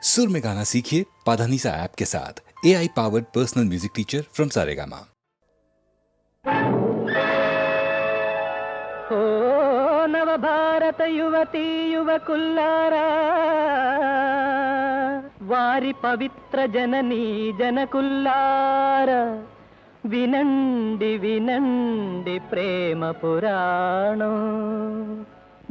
सुर में गाना सीखिए पाधानीसा ऐप के साथ। AI powered personal music teacher from Saregama. ओ नव भारत युवती युवकुल्लारा वारी पवित्र जननी जनकुल्लारा विनंడి వినండి ప్రేమ పురాణం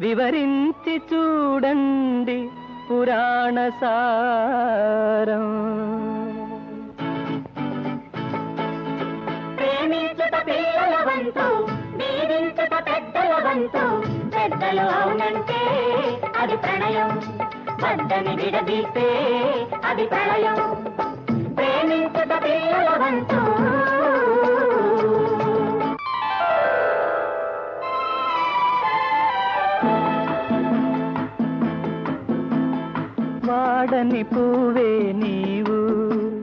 వివరించి చూడండి పురాణ సారం. ప్రేమించుట పిల్లల వంతు, దీవించుట పెద్దల వంతు. పెద్దలు అవునంటే అది ప్రణయం, వద్దని విడదీస్తే అది ప్రళయం. ప్రేమించుట పిల్లల వంతు. వాడని పువ్వే నీవు,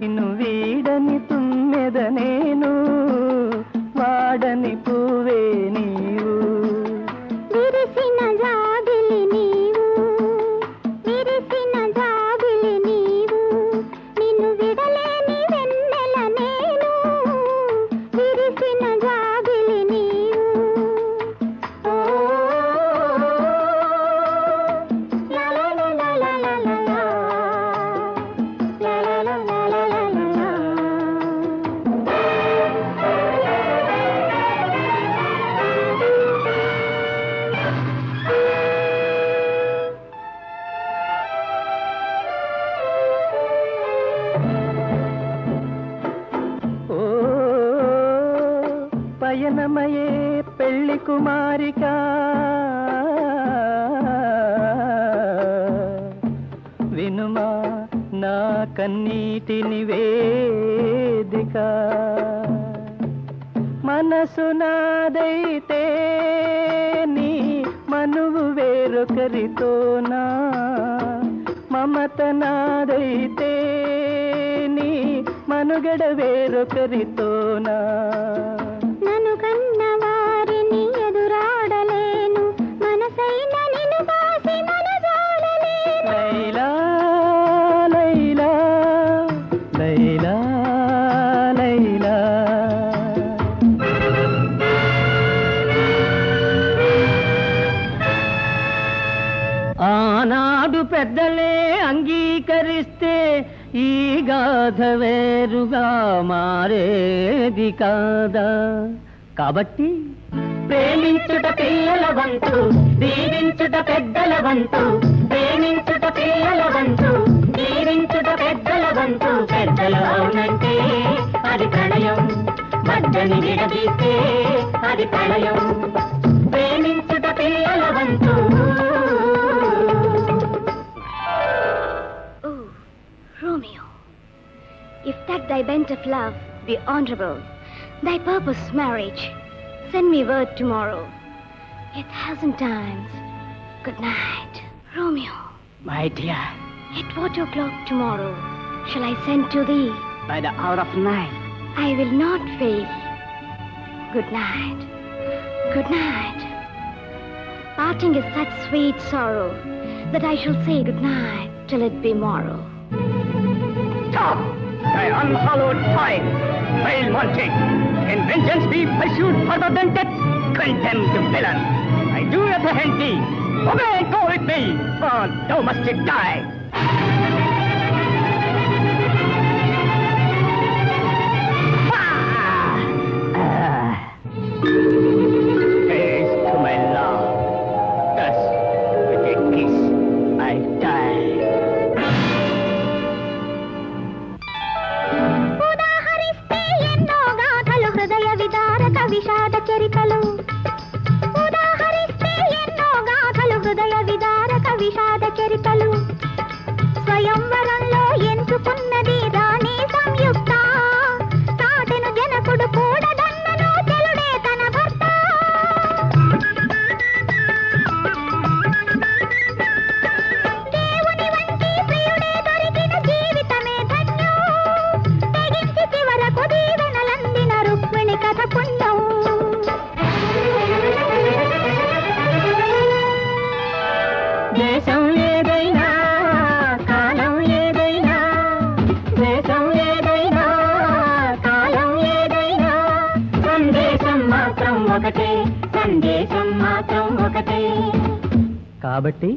నిన్ను వీడని తుమ్మెద నేను. వాడని పువ్వే నీవు, విరిసిన జాబిలి నీవు, విరిసిన జాబిలి నీవు. నిన్ను విడలేని వెన్నెల నేను, విరిసిన జాబిలి నీవు. ఓ లా లా లా లా లా లా లా లా లా లా లా లా లా. ఓ పయనమయే పెళ్లి కుమారిక, వినుమా నా కన్నీటి నివేదిక. మనసు నాదైతే నీ మనువు వేరొకరితోనా, మమత నాదైతే నీ మనుగడ వేరొకరితోనా. నన్ను కన్న వారిని ఎదురాడలేను, మనసైన నిన్ను కాసి మనజాడలేను. లైలా లైలా లైలా లైలా. ఆనాడు పెద్దలే అంగీకరిస్తే ఈ గాథ వేరుగా మారేది కాదా. కాబట్టి ప్రేమించుట పిల్లల వంతు, దీవించుట పెద్దల వంతు. ప్రేమించుట పిల్లల వంతు, దీవించుట పెద్దల వంతు. పెద్దలు అవునంటే అది ప్రణయం, వద్దని విడదీస్తే అది ప్రళయం. ప్రేమించుట పిల్లల వంతు. Oh, Romeo, if that thy bent of love be honorable, thy purpose marriage, send me word tomorrow 1,000 times. Good night, Romeo. My dear, At what o'clock tomorrow shall I send to thee? By the hour of 9. I will not fail. Good night, good night. Parting is such sweet sorrow that I shall say good night till it be morrow. Stop! Thy unhallowed toy, vile wanting. Can vengeance be pursued further than death? Condemned villain, I do apprehend thee. Obey and go with me, or thou must die. Haste to my love. Thus, with a kiss, I die. ఉదాహరిస్తే ఎన్నో గాథలు, హృదయ విదారక విషాద చరితలు. ఉదాహరిస్తే ఎన్నో గాథలు, హృదయ విదారక విషాద చరితలు. కాబట్టి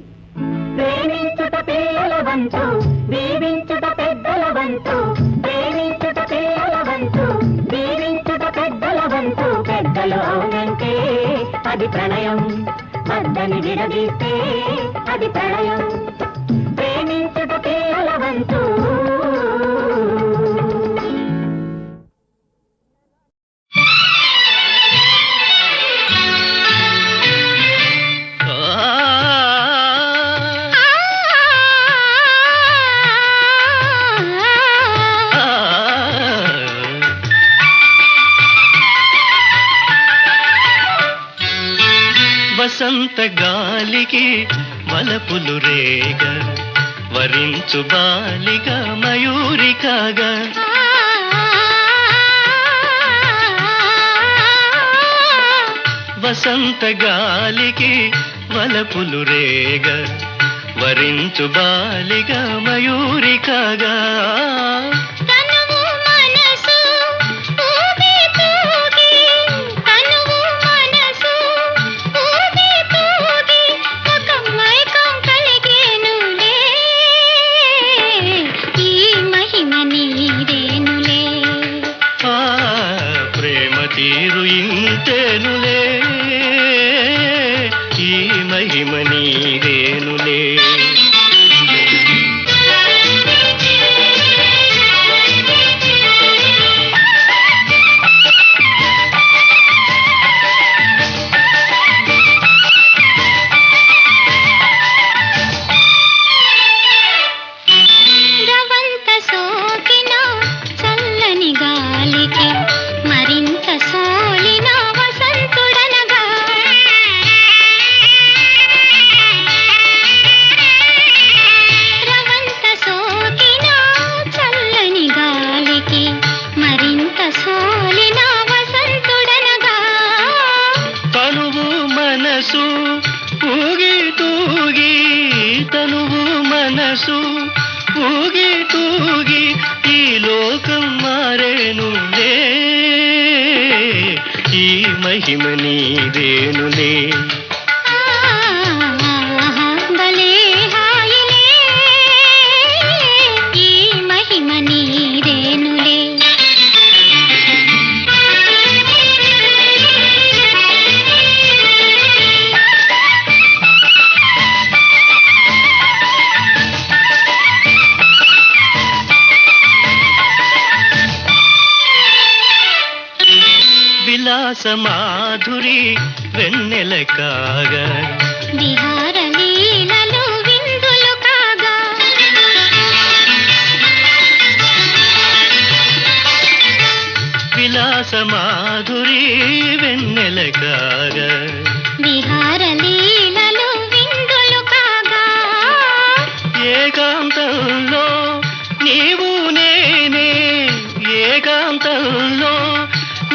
ప్రేమించుట పిల్లల వంతు, దీవించుట పెద్దల వంతు. ప్రేమించుట పిల్లల వంతు, దీవించుట పెద్దల వంతు. పెద్దలు అవునంటే అది ప్రణయం, వద్దని విడదీస్తే అది ప్రళయం. ప్రేమించుట పిల్లల వంతు. వసంత గాలికి వలపులు రేగ, వరించు బాలిక మయూరి కాగా. వసంత గాలికి వలపులు రేగ, వరించు బాలిక మయూరి కాగా. తీరు ఇంతేనులే, ఈ మహిమ నీదేనులే. ఊగి తూగి ఈ లోకం మారేనులే, ఈ మహిమ నీదేనులే. భలే హాయిలే, ఈ మహిమ నీదేనులే. విలాస మాధురి వెన్నెల కాగా, విహార లీలలు విందులు కాగా. విలాస మాధురి వెన్నెల కాగా, విహార లీలలు విందులు కాగా. ఏకాంతంలో నీవు నేనే, ఏకాంతంలో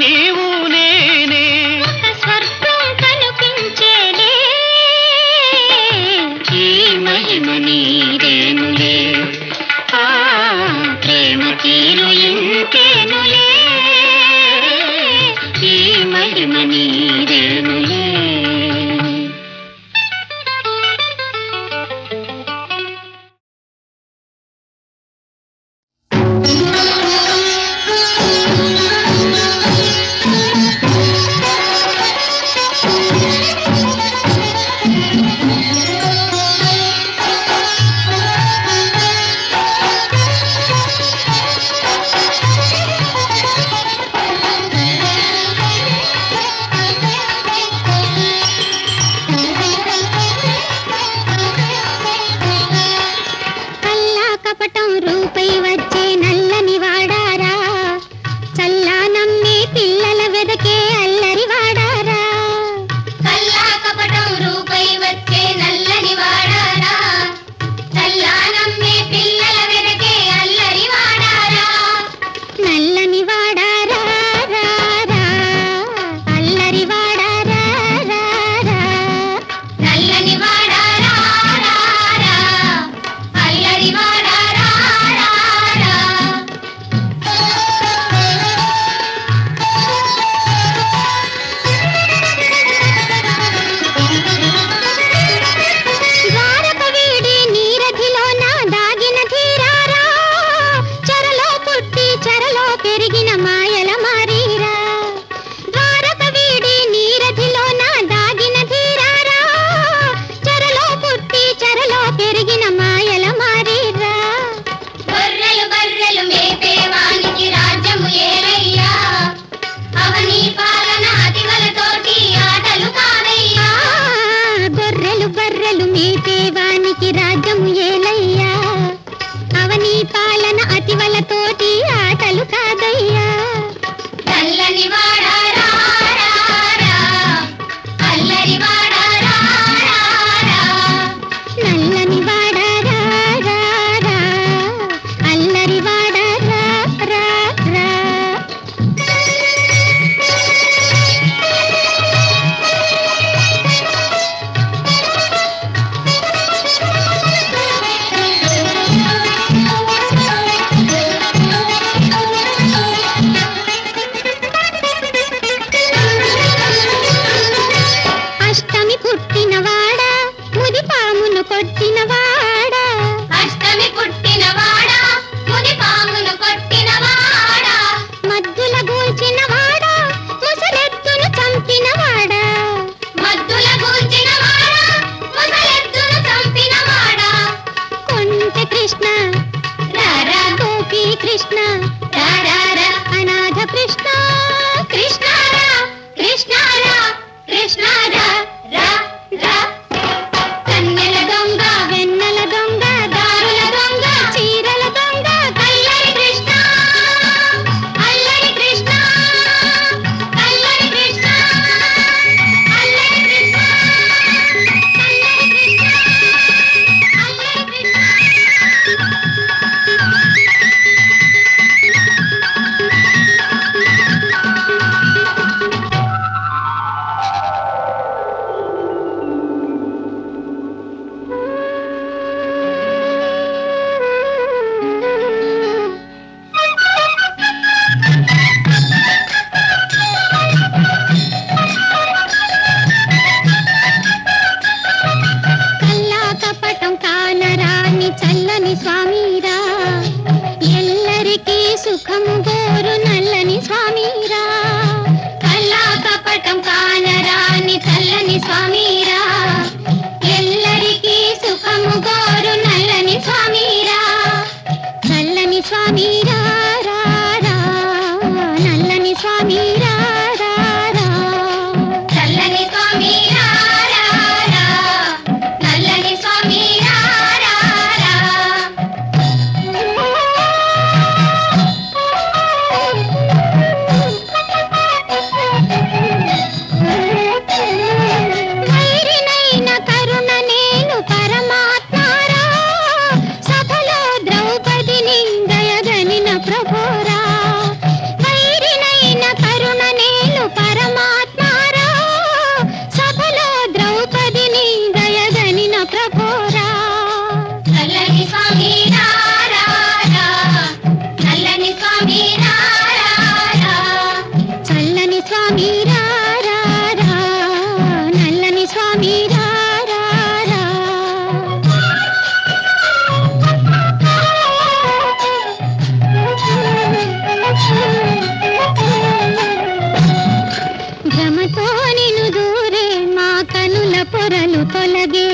నీవు నేనే. ఒక స్వర్గం కనిపించేలే, ఈ మహిమ నీదేనులే. ప్రేమ తీరు ఇంకేనులే, ఈ మహిమ నీదేనులే. దితివలతోటి ఆటలు కాదయ్యా. చల్లని వాడా రా రా రా, అల్లరి వాడా రా రా రా. నల్లని వాడా రా రా రా, అల్లరి వాడా రా రా రా. అష్టమి పుట్టినవాడా, ముది పామును కొట్టినవాడా. అష్టమి పుట్టినవాడా, ముది పామును కొట్టినవాడా. మద్దుల గూల్చినవాడా, ముసలెత్తును చంపినవాడా. మద్దుల గూల్చినవాడా, ముసలెత్తును చంపినవాడా. కొంటె కృష్ణ రారా గోపీ కృష్ణ, రారా అనాథ కృష్ణ. కృష్ణారా కృష్ణారా కృష్ణారా రా రా. కన్నెల దొంగ, వెన్నెల దొంగ, దారుల దొంగ, చీరల దొంగ, అల్లరి కృష్ణ, అల్లరి కృష్ణ, అల్లరి కృష్ణ, అల్లరి కృష్ణ, అల్లరి కృష్ణ, అల్లరి కృష్ణ. కల్లా కపటం కానరాని చల్లని స్వామిరా, ఎల్లరికీ సుఖము గోరు నల్లని స్వామిరా. కల్లా కపటం కానరాని చల్లని స్వామిరా, ఎల్లరికీ సుఖము గోరు నల్లని స్వామిరా. చల్లని స్వామిరా రా రా, నల్లని స్వామిరా రా రా. చల్లని స్వామిరా రా రా, నల్లని స్వామిరా రా రా. వైరినైన కరుణ నేను పరమాత్మారా, సభలో ద్రౌపదిని దయగనిన ప్రభురా. వైరినైన కరుణ నేను పరమాత్మారా, సభలో ద్రౌపదిని దయగనిన ప్రభురా. చల్లని స్వామిరా రా రా, నల్లని స్వామిరా రా రా. చల్లని స్వామిరా రా రా, నల్లని స్వామిరా రా రా. భ్రమతో నిను దూరే మా కనుల పొరలు తొలగే.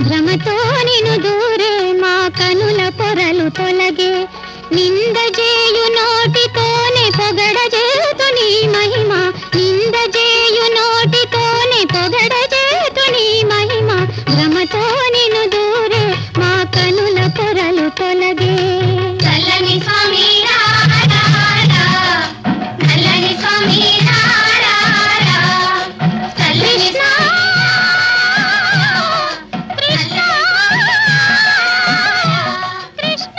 భ్రమతో నిను దూరే మా కనుల పొరలు తొలగే. నిందజేయు నోటితోనే పొగడజేతు నీ మహిమ, నిందజేయు నోటితోనే పొగడజేతు నీ మహిమ. భ్రమతో నిను దూరే మా కనుల పొరలు తొలగే. చల్లని స్వామిరా రా రా, నల్లని స్వామిరా రా రా. చల్లని కృష్ణ కృష్ణ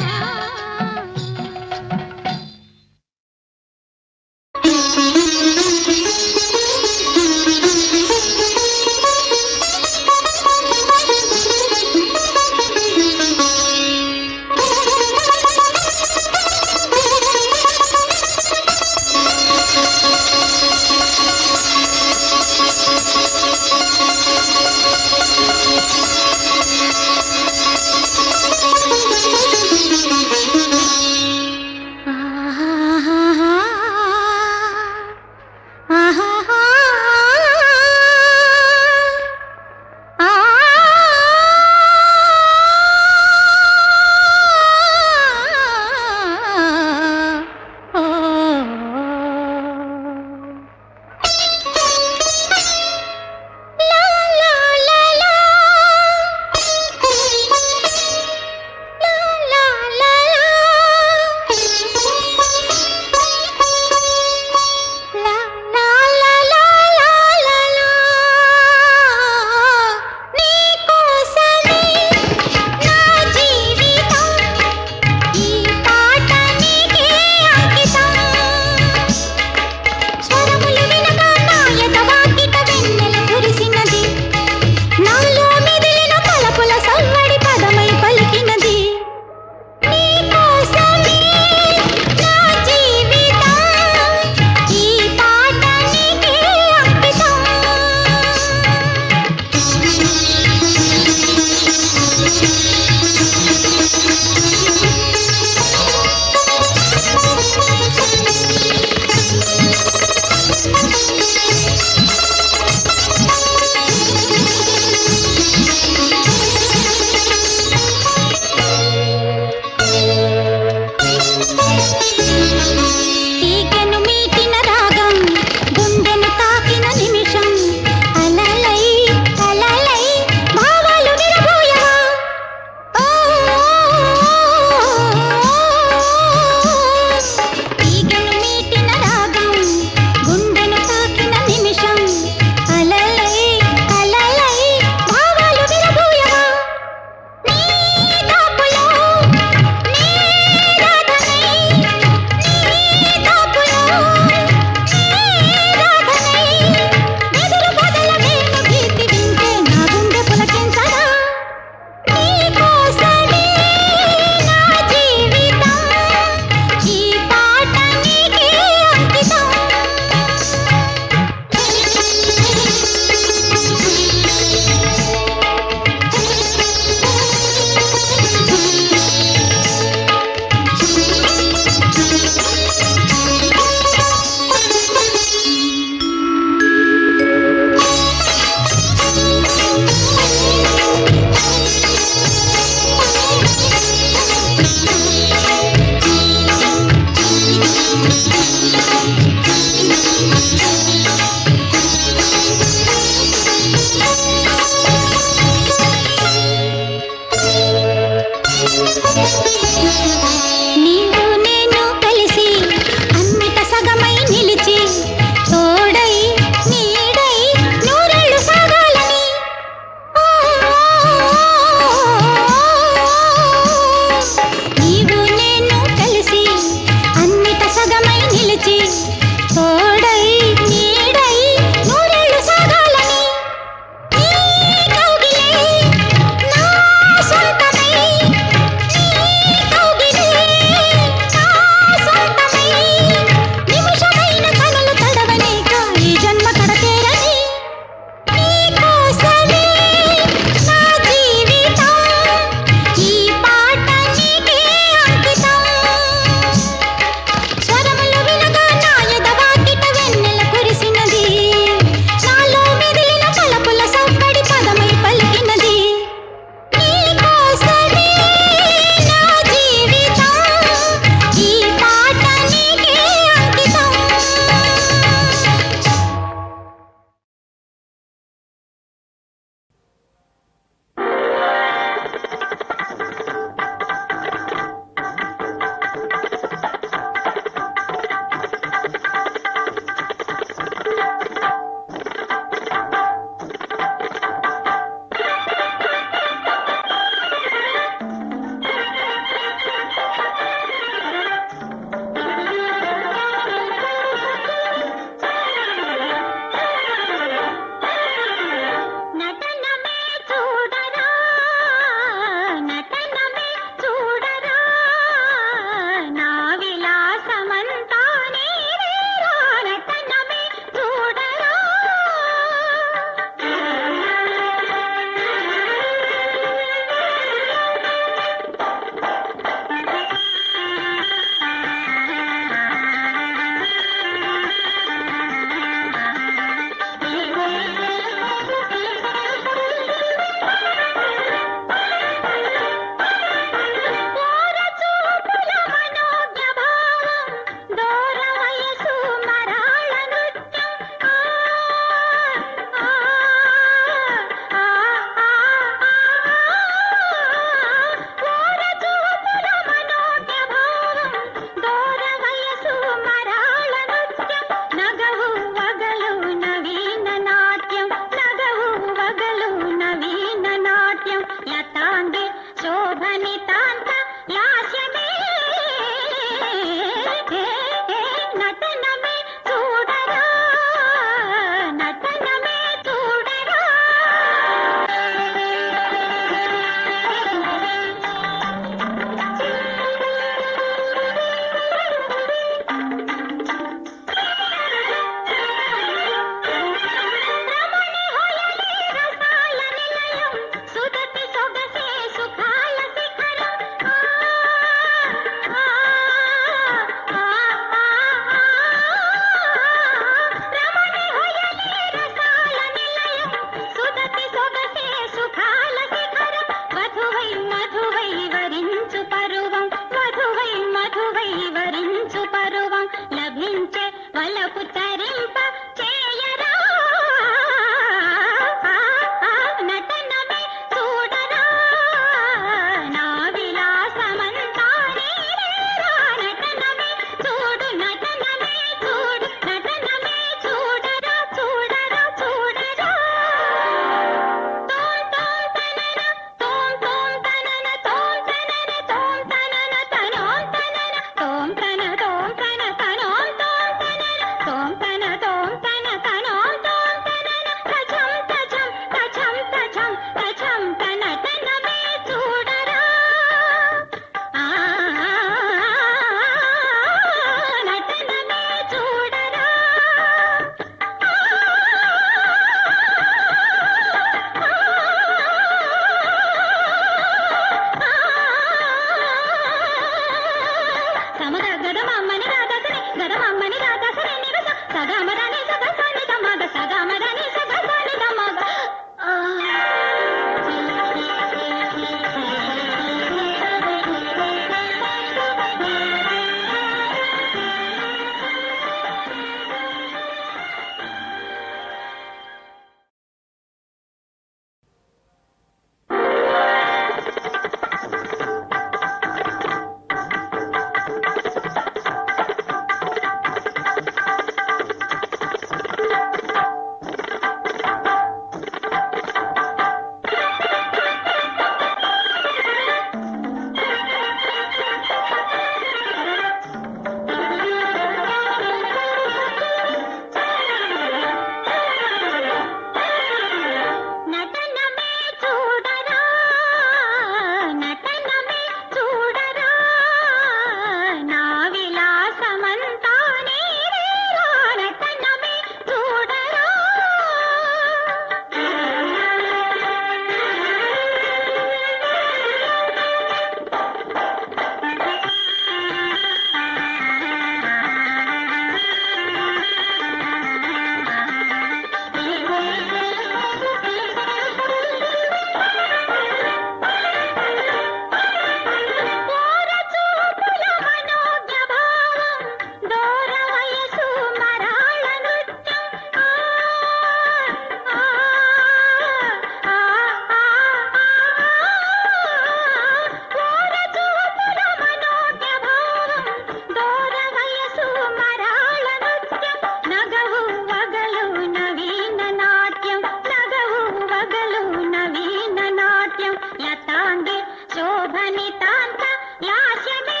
లతాంగి శోభనితాంత లాస్యమే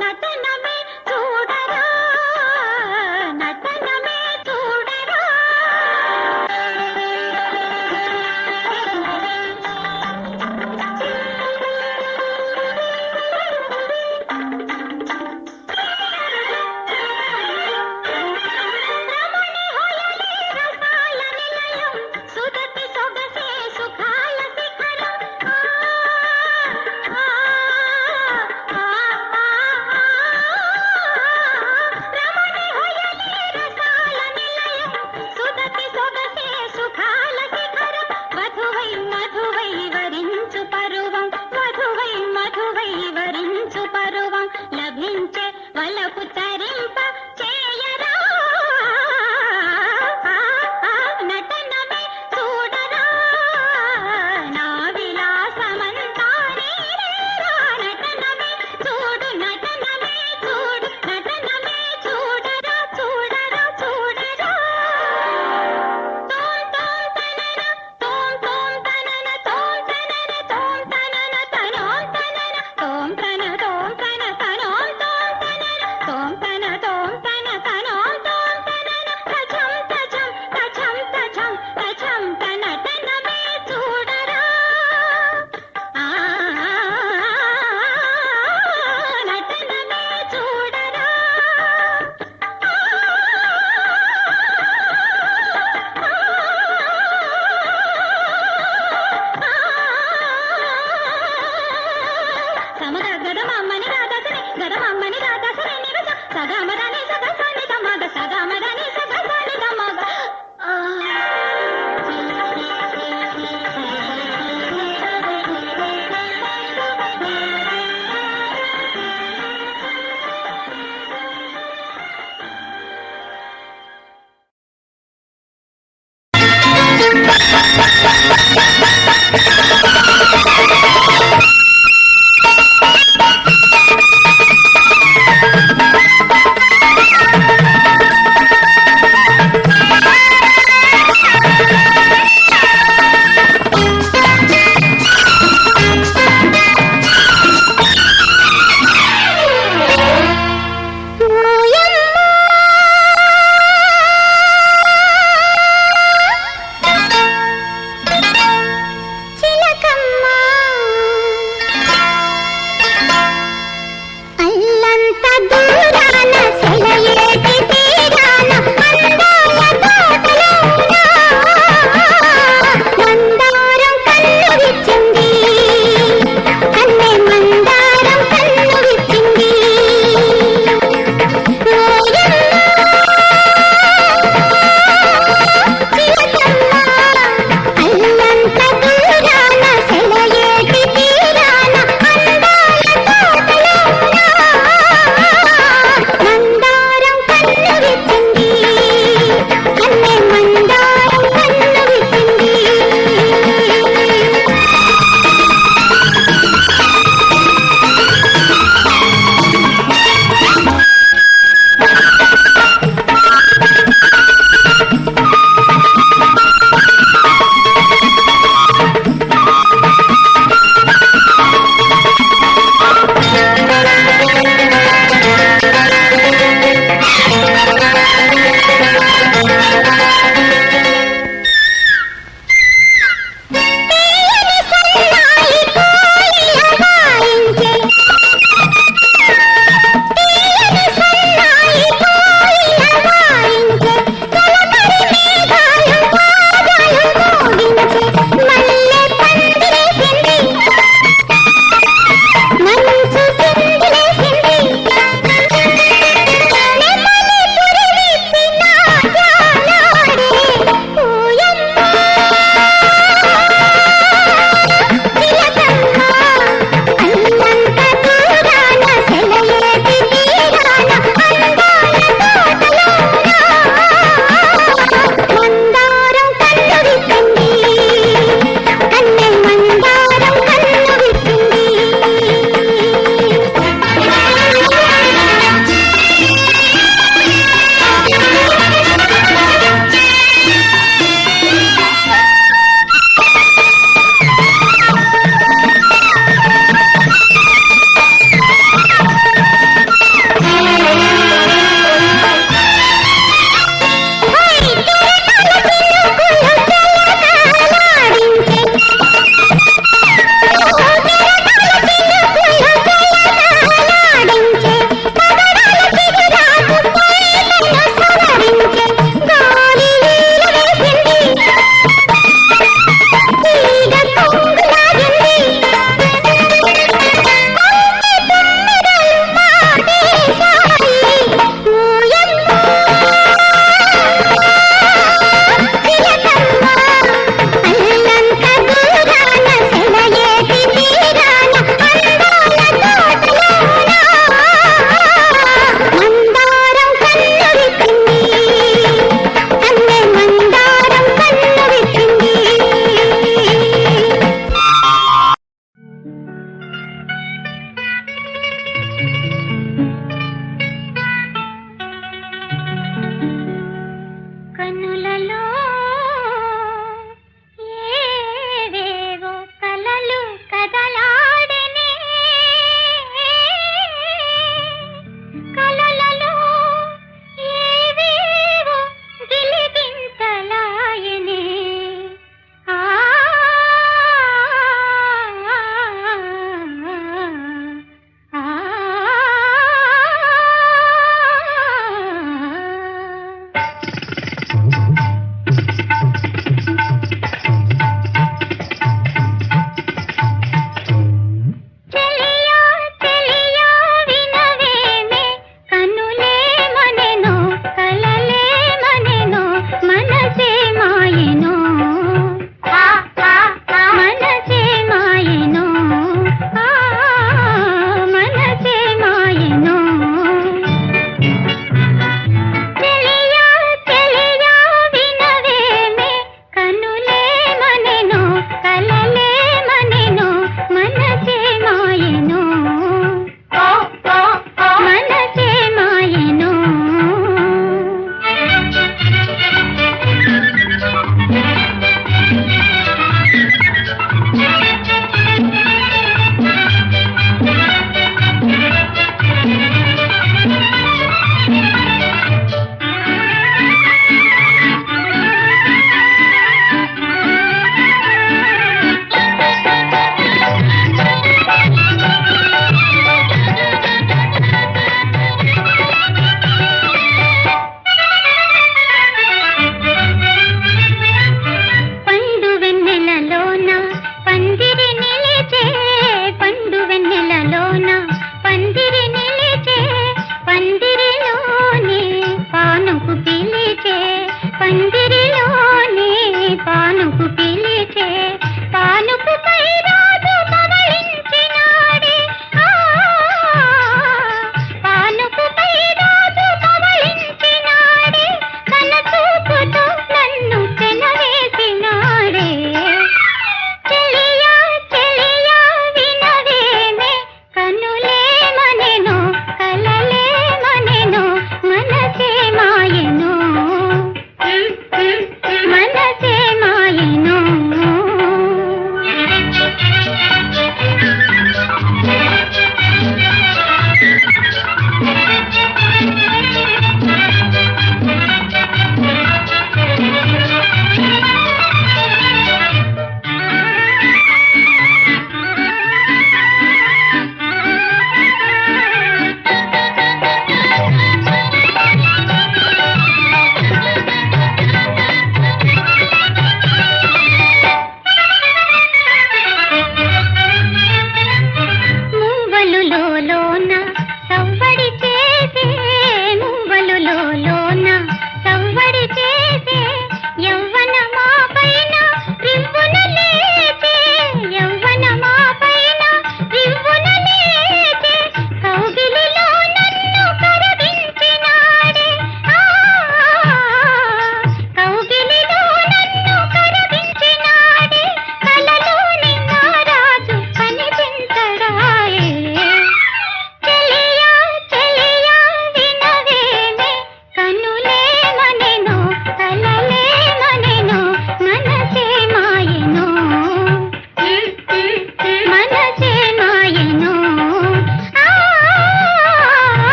నటనమే చూడరా నటనమే చూడరా రమణి హోయలే రసాల నిలయం సుగతి సొగసే సుఖాల శిఖరం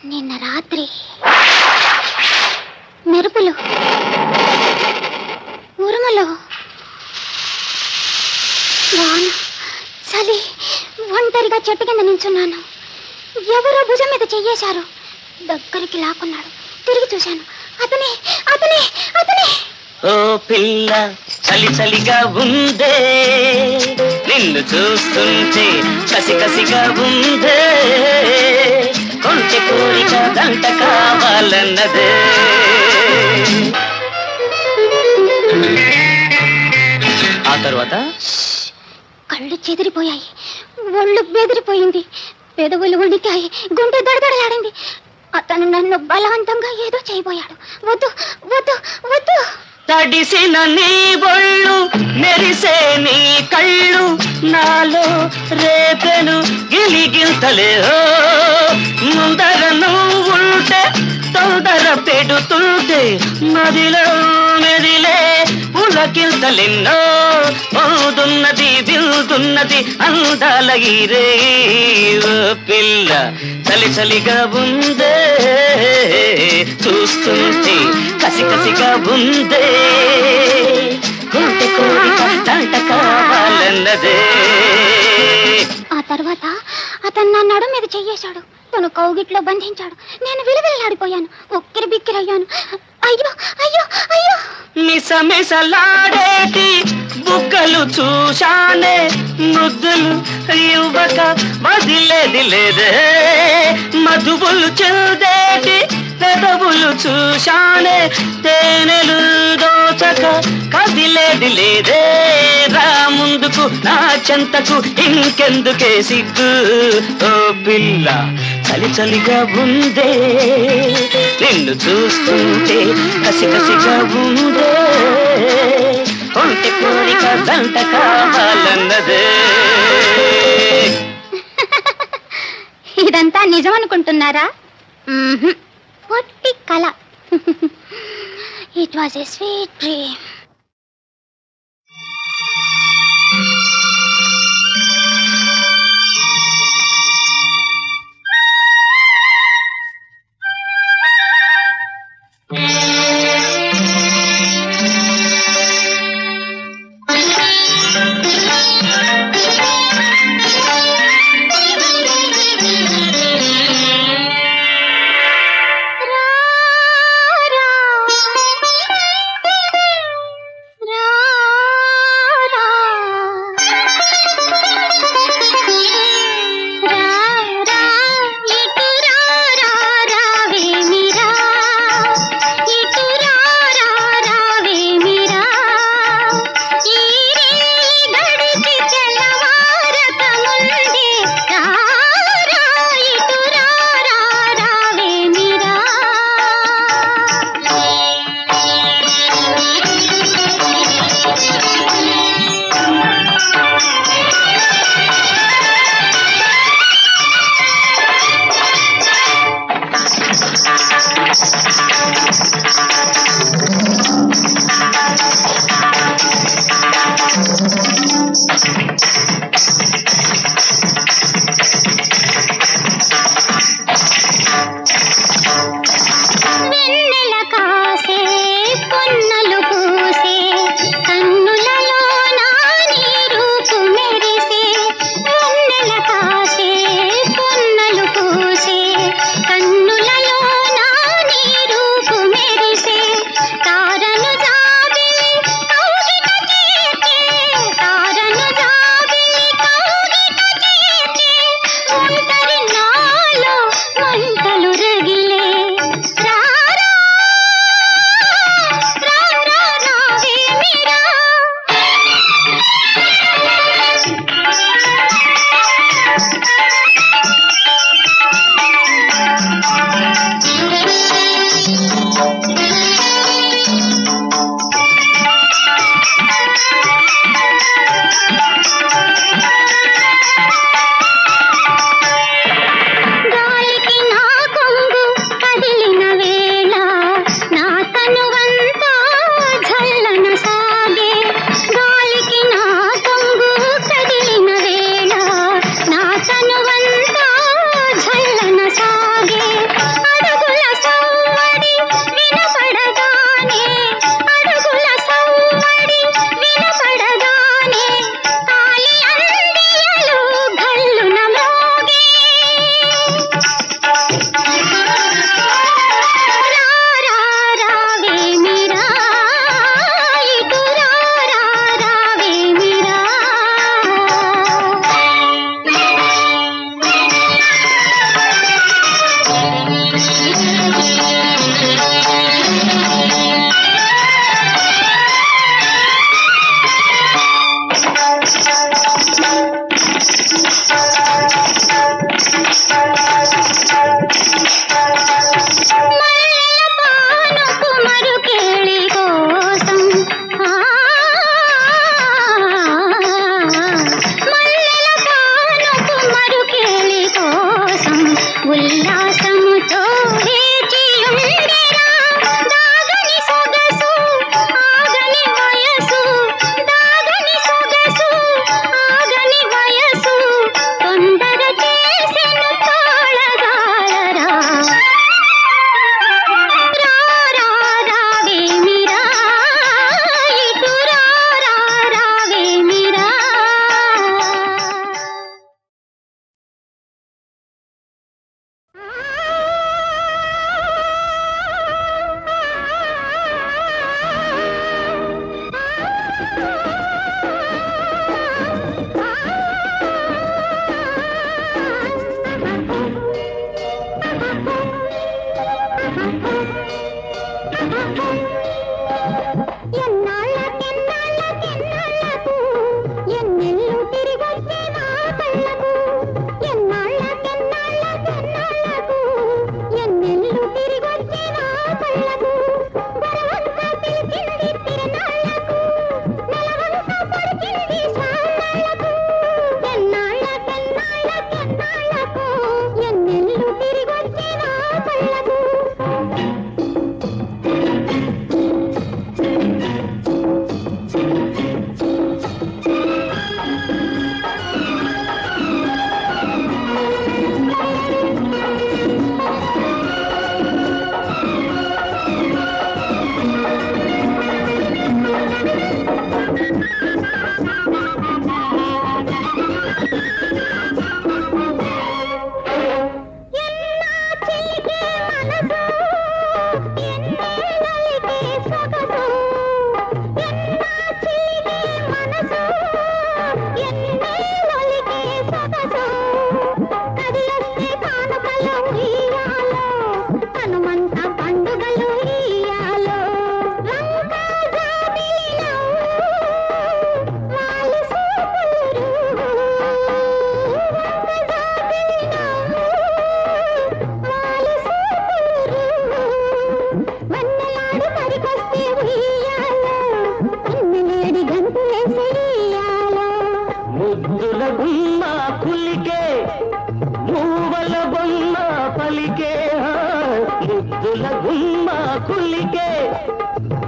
నిన్న రాత్రి మెరుపులు, ఉరుములు, వాన, చలి, ఒంటరిగా చెట్టు కింద నించున్నాను. ఎవరో భుజం మీద చెయ్యేశారు. దగ్గరికి లాక్కున్నాడు. తిరిగి చూశాను. అతనే అతనే అతనే. ఓ పిల్ల చలి చలిగా ఉందే, నిన్ను చూస్తుంటే కసి కసిగా ఉందే, కొంచె కోరిక దంట కావాలన్నదే. ఆ తర్వాత కళ్ళు చెదిరిపోయాయి, ఒళ్ళు బెదిరిపోయింది, పెదవులు ఉడికాయి, గుండె దడదడలాడింది. అతను నన్ను బలవంతంగా ఏదో చేయబోయాడు. వద్దు వద్దు వద్దు. తడిసిన నీ బొళ్ళు, మెరిసే నీ కళ్ళు, నాలో రేపెను గిలిగింతలే. ముందర నువ్వుంటే తొందర పెడుతుంటే మదిలో మెదిలే పులకింతలెన్నో. మోదున్నది విల్దున్నది అందాల ఈరే. పిల్ల చలి చలిగా ఉందే, చూస్తుంటే కసి కసిగా ఉందే, కోటి కోరిక దంట కావాలన్నదే. ఆ తర్వాత అతను నా నడు మీద చెయ్యేశాడు. తను కౌగిట్లో బంధించాడు. నేను విలువిల్లాడిపోయాను. ఉక్కిరి బిక్కిరయ్యాను. అయ్యో అయ్యో అయ్యో. మిసమిసలాడేటి బుగ్గలు చూశానే, ముద్దులు ఇవ్వక వదిలేది లేదే. మధువులు చెందేటి పెదవులు చూశానే, తేనెలు దోచక కదిలేది లేదే. రా ముందుకు నా చెంతకు, ఇంకెందుకే సిగ్గు. ఓ పిల్ల చలి చలిగా ఉందే, నిన్ను చూస్తుంటే కసి కసిగా ఉందే, ఒంటి కోరిక దంట కావాలన్నదే. ఇదంతా నిజం అనుకుంటున్నారా? పొట్టి కళ. It was a sweet dream. ఎన్నాళ్ళకెన్నాళ్ళకెన్నాళ్ళకు ఎన్నెల్లు తిరిగొచ్చే నా కళ్ళకు ఎన్నాళ్ళకెన్నాళ్ళకెన్నాళ్ళకు ఎన్నెల్లు తిరిగొచ్చే నా కళ్ళకు గరవంతా పిలిచింది తిరణాళ్ళకు నెలవంతా పొడిచింది స్వాళ్ళకు ఎన్నాళ్ళకెన్నాళ్ళకెన్నాళ్ళకు ఎన్నెల్లు తిరిగొచ్చే నా కళ్ళకు ముద్దుల గుమ్మ కులికే మూవల బొమ్మ పలికే ముద్దుల గుమ్మ కులికే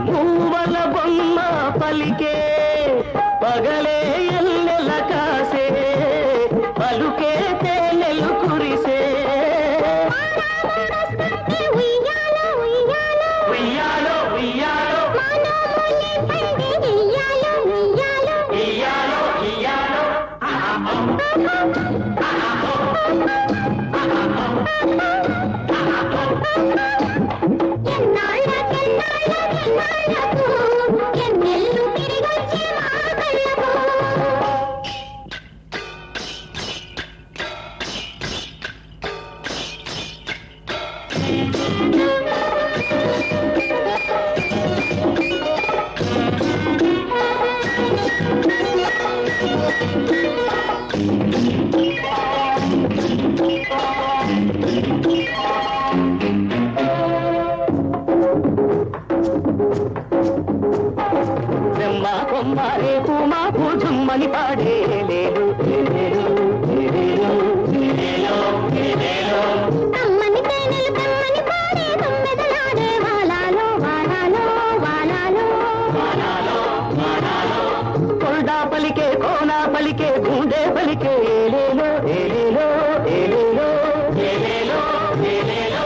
మూవల బొమ్మ పలికే పగలే ఎల్లెల కాసే పలుకే తేనెలు కురిసే ఉయ్యాలో ఉయ్యాలో ఇయ్యాలో ఇయ్యాలో ఎన్నెల్లు తిరిగొచ్చే మా కళ్ళకు బ్రహ్మ కొమ్మ రేపు మాకు జుమ్మని పాడే లేడు కమ్మని తేనెలు కమ్మని పాడే తొమ్మెదలాడే వాలాలో వాలాలో వాలాలో కొండా పలికే కోనా పలికే గుండె పలికే ఏలేలో ఏలేలో ఏలేలో ఏలేలో ఏలేలో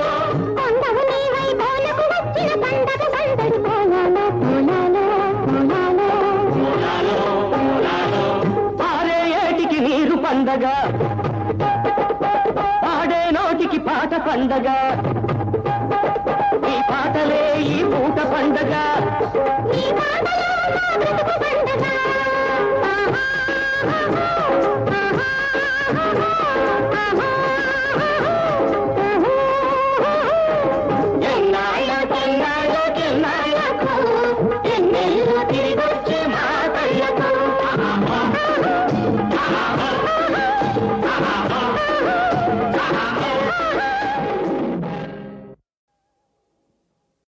కొండవు నీవై కోలకు వచ్చిన పండగ సందడి కోలాలో కోలాలో కోలాలో పారే ఏటికి నీరు పండగ పాడే నోటికి పాట పండగ ఈ పాటలే ఈ పూట పండగ నీ పాటలో నా బ్రతుకు పండగ ఎన్నాళ్ళకెన్నాళ్ళకెన్నాళ్ళకు ఎన్నెల్లు తిరిగొచ్చే మా కళ్ళకు